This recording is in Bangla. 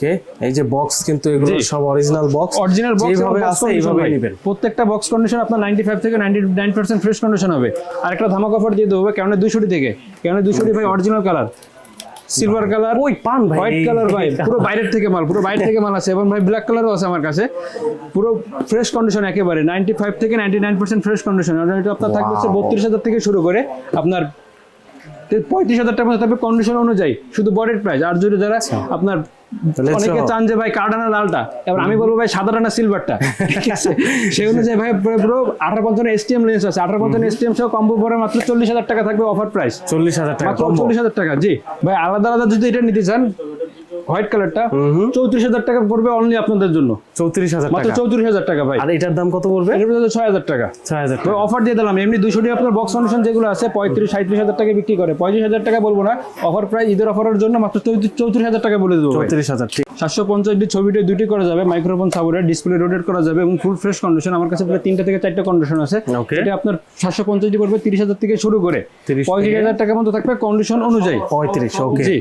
ওকে, এই যে বক্স কিন্তু এগুলো সব অরিজিনাল বক্স, যেভাবে আছে এইভাবে নেবেন। প্রত্যেকটা বক্স কন্ডিশন আপনার 95 থেকে 99% ফ্রেশ কন্ডিশন হবে। আর একটা ধামাকা অফার দিয়ে দেবো কেন 200 থেকে, কেন 200 ভাই অরিজিনাল কালার, সিলভার কালার, ওই পান ভাই, হোয়াইট কালার ভাই, পুরো বাইরের থেকে মাল, পুরো বাইরে থেকে মাল আছে, এবং ভাই ব্ল্যাক কালারও আছে আমার কাছে, পুরো ফ্রেশ কন্ডিশন একেবারে 95 থেকে 99% ফ্রেশ কন্ডিশন। এটা আপনার থাকবে 32,000 থেকে শুরু করে আপনার 35,000 টাকার মধ্যে থাকবে কন্ডিশন অনুযায়ী, শুধু বডির প্রাইস। আর যদি যারা আপনার অনেকে চান যে ভাই কার্ডানা লালটা, এবার আমি বলবো ভাই সাদাটা না সিলভারটা, ঠিক আছে? সেই অনুযায়ী ভাই পুরো 1855 এসটিএম লেন্স আছে, 1855 এসটিএম সহ কম্বো পরে মাত্র 40,000 টাকা থাকবে অফার প্রাইস। 40,000 টাকা, মাত্র 40,000 টাকা। জি ভাই, আলাদা আলাদা যদি এটা নিতে চান হোয়াইট কালারটা 34,000 টাকা পড়বে অনলি আপনাদের জন্য। 34,000 মাত্র টাকা, 34,000 টাকা ভাই। আর এটার দাম কত পড়বে? এর মধ্যে 6,000 টাকা, 6,000 তো টাকা অফার দিয়ে দিলাম। এমনি 200 টাকা আপনার বক্স কন্ডিশন যেগুলো আছে 35-37,000 টাকা বিক্রি করে, 35,000 টাকা বলবো না, অফার প্রাইস ঈদের অফারের জন্য মাত্র 34,000 টাকা বলে দেবো। 34,000 ঠিক। 750 ছবিটা দুটি করা যাবে, মাইক্রোফোন সাপোর্টেড, ডিসপ্লে রোটেট করা যাবে এবং ফুল ফ্রেশ কন্ডিশন। আমার কাছে প্রায় 3টা থেকে 4টা কন্ডিশন আছে। Okay. এটা আপনার 750 পড়বে 30,000 থেকে শুরু করে 30 35,000 টাকার মতো থাকবে কন্ডিশন অনুযায়ী। 35, ওকে। জি।